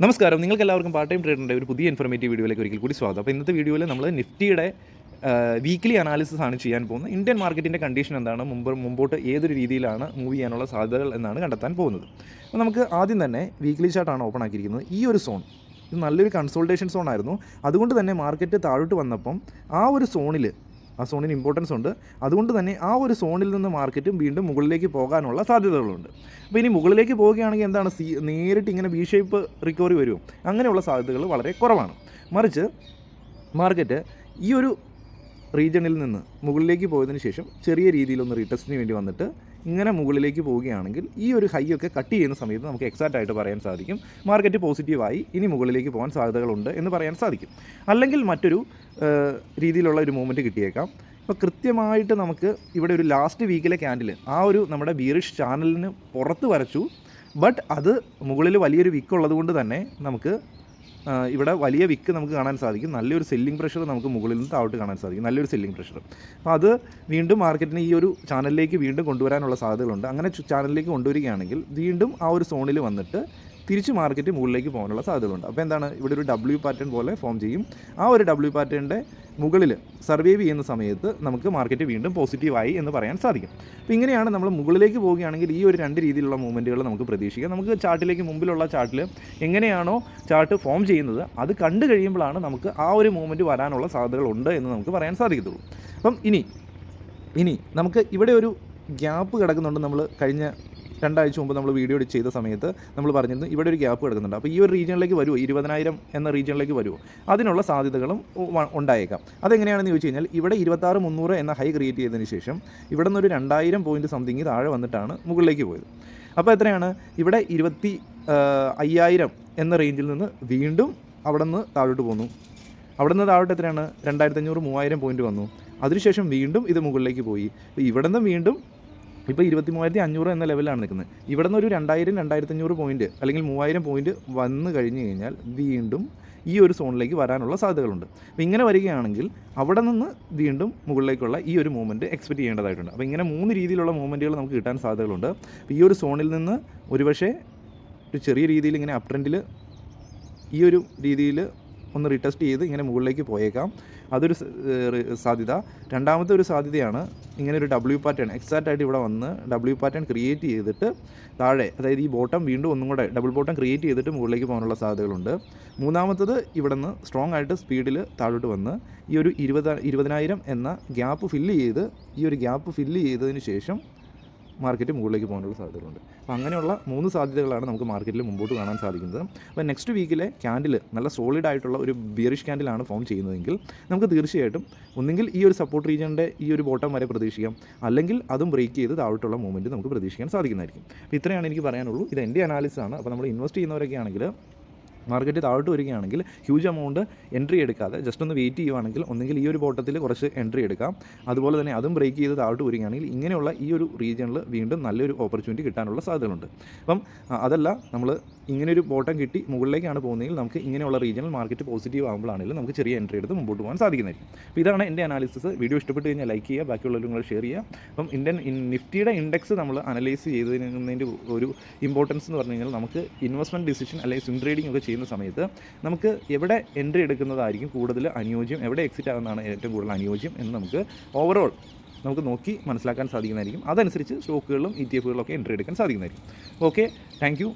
നമസ്കാരം. നിങ്ങൾക്കെല്ലാവർക്കും part time ട്രേഡറിൻ്റെ ഒരു പുതിയ ഇൻഫോർമേറ്റീവ് വീഡിയോയിലേക്ക് ഒരിക്കൽ കൂടി സ്വാഗതം. അപ്പോൾ ഇന്നത്തെ വീഡിയോയിൽ നമ്മൾ നിഫ്റ്റിയുടെ വീക്ക്ലി അനാലിസിസ് ആണ് ചെയ്യാൻ പോകുന്നത്. ഇന്ത്യൻ മാർക്കറ്റിൻ്റെ കണ്ടീഷൻ എന്താണ്, മുമ്പോട്ട് ഏതൊരു രീതിയിലാണ് മൂവ് ചെയ്യാനുള്ള സാധ്യതകൾ എന്നാണ് കണ്ടെത്താൻ പോകുന്നത്. അപ്പോൾ നമുക്ക് ആദ്യം തന്നെ വീക്ക്ലി ചാർട്ടാണ് ഓപ്പൺ ആക്കിയിരിക്കുന്നത്. ഈ ഒരു സോൺ ഇത് നല്ലൊരു കൺസോൾട്ടേഷൻ സോൺ ആയിരുന്നു. അതുകൊണ്ട് തന്നെ മാർക്കറ്റ് താഴോട്ട് വന്നപ്പം ആ സോണിന് ഇമ്പോർട്ടൻസ് ഉണ്ട്. അതുകൊണ്ട് തന്നെ ആ ഒരു സോണിൽ നിന്ന് മാർക്കറ്റും വീണ്ടും മുകളിലേക്ക് പോകാനുള്ള സാധ്യതകളുണ്ട്. അപ്പോൾ ഇനി മുകളിലേക്ക് പോവുകയാണെങ്കിൽ എന്താണ്, നേരിട്ട് ഇങ്ങനെ വി ഷേപ്പ് റിക്കവറി വരുമോ? അങ്ങനെയുള്ള സാധ്യതകൾ വളരെ കുറവാണ്. മറിച്ച് മാർക്കറ്റ് ഈ ഒരു റീജിയണിൽ നിന്ന് മുകളിലേക്ക് പോയതിന് ശേഷം ചെറിയ രീതിയിലൊന്ന് റീടെസ്റ്റിന് വേണ്ടി വന്നിട്ട് ഇങ്ങനെ മുകളിലേക്ക് പോവുകയാണെങ്കിൽ ഈ ഒരു ഹൈ ഒക്കെ കട്ട് ചെയ്യുന്ന സമയത്ത് നമുക്ക് എക്സാക്റ്റ് ആയിട്ട് പറയാൻ സാധിക്കും മാർക്കറ്റ് പോസിറ്റീവായി ഇനി മുകളിലേക്ക് പോകാൻ സാധ്യതകളുണ്ട് എന്ന് പറയാൻ സാധിക്കും. അല്ലെങ്കിൽ മറ്റൊരു രീതിയിലുള്ള ഒരു മൂവ്മെൻറ്റ് കിട്ടിയേക്കാം. ഇപ്പോൾ കൃത്യമായിട്ട് നമുക്ക് ഇവിടെ ഒരു ലാസ്റ്റ് വീക്കിലെ ക്യാൻഡിൽ ആ ഒരു നമ്മുടെ ബീറിഷ് ചാനലിന് പുറത്ത് വരച്ചു. ബട്ട് അത് മുകളിൽ വലിയൊരു വിക്ക് ഉള്ളത് കൊണ്ട് തന്നെ നമുക്ക് ഇവിടെ വലിയ വിക്ക് നമുക്ക് കാണാൻ സാധിക്കും. നല്ലൊരു സെല്ലിംഗ് പ്രഷർ നമുക്ക് മുകളിൽ നിന്ന് താഴോട്ട് കാണാൻ സാധിക്കും, നല്ലൊരു സെല്ലിംഗ് പ്രഷർ. അപ്പോൾ അത് വീണ്ടും മാർക്കറ്റിനെ ഈ ഒരു ചാനലിലേക്ക് വീണ്ടും കൊണ്ടുവരാനുള്ള സാധ്യതകളുണ്ട്. അങ്ങനെ ചാനലിലേക്ക് കൊണ്ടുവരികയാണെങ്കിൽ വീണ്ടും ആ ഒരു സോണിൽ വന്നിട്ട് തിരിച്ച് മാർക്കറ്റ് മുകളിലേക്ക് പോകാനുള്ള സാധ്യതകളുണ്ട്. അപ്പോൾ എന്താണ്, ഇവിടെ ഒരു ഡബ്ല്യു പാറ്റേൺ പോലെ ഫോം ചെയ്യും. ആ ഒരു ഡബ്ല്യു പാറ്റേണിൻ്റെ മുകളിൽ സർവൈവ് ചെയ്യുന്ന സമയത്ത് നമുക്ക് മാർക്കറ്റ് വീണ്ടും പോസിറ്റീവായി എന്ന് പറയാൻ സാധിക്കും. അപ്പോൾ ഇങ്ങനെയാണ് നമ്മൾ മുകളിലേക്ക് പോവുകയാണെങ്കിൽ ഈ ഒരു രണ്ട് രീതിയിലുള്ള മൂവ്മെൻറ്റുകൾ നമുക്ക് പ്രതീക്ഷിക്കാം. നമുക്ക് ചാർട്ടിലേക്ക് മുമ്പിലുള്ള ചാർട്ടിൽ എങ്ങനെയാണോ ചാർട്ട് ഫോം ചെയ്യുന്നത് അത് കണ്ടു കഴിയുമ്പോഴാണ് നമുക്ക് ആ ഒരു മൂവ്മെൻറ്റ് വരാനുള്ള സാധ്യതകളുണ്ട് എന്ന് നമുക്ക് പറയാൻ സാധിക്കത്തുള്ളൂ. അപ്പം ഇനി നമുക്ക് ഇവിടെ ഒരു ഗ്യാപ്പ് കിടക്കുന്നുണ്ട്. നമ്മൾ കഴിഞ്ഞ 2 ആഴ്ച മുമ്പ് നമ്മൾ വീഡിയോ ചെയ്ത സമയത്ത് നമ്മൾ പറഞ്ഞിരുന്നു ഇവിടെ ഒരു ഗ്യാപ്പ് കിടക്കുന്നുണ്ട്. അപ്പോൾ ഈ ഒരു റീജിയനിലേക്ക് വരുമോ, 20,000 എന്ന റീജിയനിലേക്ക് വരുമോ? അതിനുള്ള സാധ്യതകളും ഉണ്ടായേക്കാം. അതെങ്ങനെയാണെന്ന് ചോദിച്ചു കഴിഞ്ഞാൽ ഇവിടെ 26,300 എന്ന ഹൈ ക്രിയേറ്റ് ചെയ്തതിന് ശേഷം ഇവിടെ നിന്നൊരു 2,000 പോയിൻറ്റ് സംതിങ് താഴെ വന്നിട്ടാണ് മുകളിലേക്ക് പോയത്. അപ്പോൾ എത്രയാണ്, ഇവിടെ 25,000 എന്ന റേഞ്ചിൽ നിന്ന് വീണ്ടും അവിടെ നിന്ന് താഴോട്ട് പോന്നു. അവിടെ നിന്ന് താഴോട്ട് എത്രയാണ്, 2,500 3,000 പോയിൻറ്റ് വന്നു. അതിനുശേഷം വീണ്ടും ഇത് മുകളിലേക്ക് പോയി. അപ്പോൾ ഇവിടെ നിന്ന് വീണ്ടും ഇപ്പോൾ 23,500 എന്ന ലെവലാണ് നിൽക്കുന്നത്. ഇവിടെ നിന്ന് ഒരു 2,000 2,500 പോയിൻറ്റ് അല്ലെങ്കിൽ 3,000 പോയിൻറ്റ് വന്നു കഴിഞ്ഞ് കഴിഞ്ഞാൽ വീണ്ടും ഈ ഒരു സോണിലേക്ക് വരാനുള്ള സാധ്യതകളുണ്ട്. അപ്പോൾ ഇങ്ങനെ വരികയാണെങ്കിൽ അവിടെ നിന്ന് വീണ്ടും മുകളിലേക്കുള്ള ഈ ഒരു മൂവ്മെൻറ്റ് എക്സ്പെക്റ്റ് ചെയ്യേണ്ടതായിട്ടുണ്ട്. അപ്പോൾ ഇങ്ങനെ 3 രീതിയിലുള്ള മൂവ്മെൻറ്റുകൾ നമുക്ക് കിട്ടാൻ സാധ്യതകളുണ്ട്. അപ്പോൾ ഈ ഒരു സോണിൽ നിന്ന് ഒരുപക്ഷെ ഒരു ചെറിയ രീതിയിൽ ഇങ്ങനെ അപ് ട്രെൻഡിൽ ഈ ഒരു രീതിയിൽ ഒന്ന് റീടെസ്റ്റ് ചെയ്ത് ഇങ്ങനെ മുകളിലേക്ക് പോയേക്കാം. അതൊരു സാധ്യത. രണ്ടാമത്തെ ഒരു സാധ്യതയാണ് ഇങ്ങനെ ഒരു ഡബ്ല്യു പാറ്റേൺ എക്സാക്റ്റായിട്ട് ഇവിടെ വന്ന് ഡബ്ല്യു പാറ്റേൺ ക്രിയേറ്റ് ചെയ്തിട്ട് താഴെ, അതായത് ഈ ബോട്ടം വീണ്ടും ഒന്നും കൂടെ ഡബിൾ ബോട്ടം ക്രിയേറ്റ് ചെയ്തിട്ട് മുകളിലേക്ക് പോകാനുള്ള സാധ്യതകളുണ്ട്. മൂന്നാമത്തത് ഇവിടെ നിന്ന് സ്ട്രോങ് ആയിട്ട് സ്പീഡിൽ താഴോട്ട് വന്ന് ഈ ഒരു 20,000 എന്ന ഗ്യാപ്പ് ഫില്ല് ചെയ്തതിന് ശേഷം മാർക്കറ്റ് മുകളിലേക്ക് പോകാനുള്ള സാധ്യതകളുണ്ട്. അപ്പോൾ അങ്ങനെയുള്ള 3 സാധ്യതകളാണ് നമുക്ക് മാർക്കറ്റിൽ മുമ്പോട്ട് കാണാൻ സാധിക്കുന്നത്. അപ്പോൾ നെക്സ്റ്റ് വീക്കിലെ ക്യാൻഡിൽ നല്ല സോളിഡ് ആയിട്ടുള്ള ഒരു ബിയറിഷ് ക്യാൻഡിലാണ് ഫോം ചെയ്യുന്നതെങ്കിൽ നമുക്ക് തീർച്ചയായിട്ടും ഒന്നുകിൽ ഈ ഒരു സപ്പോർട്ട് റീജിയൻ്റെ ഈ ഒരു ബോട്ടം വരെ പ്രതീക്ഷിക്കാം, അല്ലെങ്കിൽ അതും ബ്രേക്ക് ചെയ്ത് താഴോട്ടുള്ള മൂവ്മെൻറ്റ് നമുക്ക് പ്രതീക്ഷിക്കാൻ സാധിക്കുന്നതായിരിക്കും. അപ്പോൾ ഇത്രയാണ് എനിക്ക് പറയാനുള്ളൂ. ഇത് എൻ്റെ അനാലിസിസ് ആണ്. അപ്പോൾ നമ്മൾ ഇൻവെസ്റ്റ് ചെയ്യുന്നവരൊക്കെ ആണെങ്കിൽ മാർക്കറ്റ് താഴോട്ട് വരികയാണെങ്കിൽ ഹ്യൂജ് എമൗണ്ട് എൻട്രി എടുക്കാതെ ജസ്റ്റ് ഒന്ന് വെയിറ്റ് ചെയ്യുകയാണെങ്കിൽ ഒന്നെങ്കിൽ ഈ ഒരു ബോട്ടത്തിൽ കുറച്ച് എൻട്രി എടുക്കാം. അതുപോലെ തന്നെ അതും ബ്രേക്ക് ചെയ്ത് താഴോട്ട് വരികയാണെങ്കിൽ ഇങ്ങനെയുള്ള ഈ ഒരു റീജിയണിൽ വീണ്ടും നല്ലൊരു ഓപ്പർച്യൂണിറ്റി കിട്ടാനുള്ള സാധ്യതകളുണ്ട്. അപ്പം അതല്ല, നമ്മൾ ഇങ്ങനെയൊരു ബോട്ടം കിട്ടി മുകളിലേക്കാണ് പോകുന്നതെങ്കിൽ നമുക്ക് ഇങ്ങനെയുള്ള റീജിയണൽ മാർക്കറ്റ് പോസിറ്റീവ് ആകുമ്പോഴാണെങ്കിലും നമുക്ക് ചെറിയ എൻട്രി എടുത്ത് മുമ്പോട്ട് പോകാൻ സാധിക്കുന്നതായിരിക്കും. അപ്പോൾ ഇതാണ് എൻ്റെ അനാലിസിസ്. വീഡിയോ ഇഷ്ടപ്പെട്ട് കഴിഞ്ഞാൽ ലൈക്ക് ചെയ്യുക, ബാക്കിയുള്ളവർ നിങ്ങൾ ഷെയർ ചെയ്യുക. അപ്പം നിഫ്റ്റിയുടെ ഇൻഡെക്സ് നമ്മൾ അനലൈസ് ചെയ്തതിൻ്റെ ഒരു ഇമ്പോർട്ടൻസ് എന്ന് പറഞ്ഞു കഴിഞ്ഞാൽ നമുക്ക് ഇൻവെസ്റ്റ്മെൻറ്റ് ഡിസിഷൻ അല്ലെങ്കിൽ സ്വിംഗ് ട്രേഡിംഗ് ഒക്കെ ചെയ്യുന്ന സമയത്ത് നമുക്ക് എവിടെ എൻട്രി എടുക്കുന്നതായിരിക്കും കൂടുതൽ അനുയോജ്യം, എവിടെ എക്സിറ്റ് ആകുന്നതാണ് ഏറ്റവും കൂടുതൽ അനുയോജ്യം എന്ന് നമുക്ക് ഓവറോൾ നമുക്ക് നോക്കി മനസ്സിലാക്കാൻ സാധിക്കുന്നതായിരിക്കും. അതനുസരിച്ച് സ്റ്റോക്കുകളിലും ETF കളിലൊക്കെ എൻട്രി എടുക്കാൻ സാധിക്കുന്നതായിരിക്കും. Okay, thank U.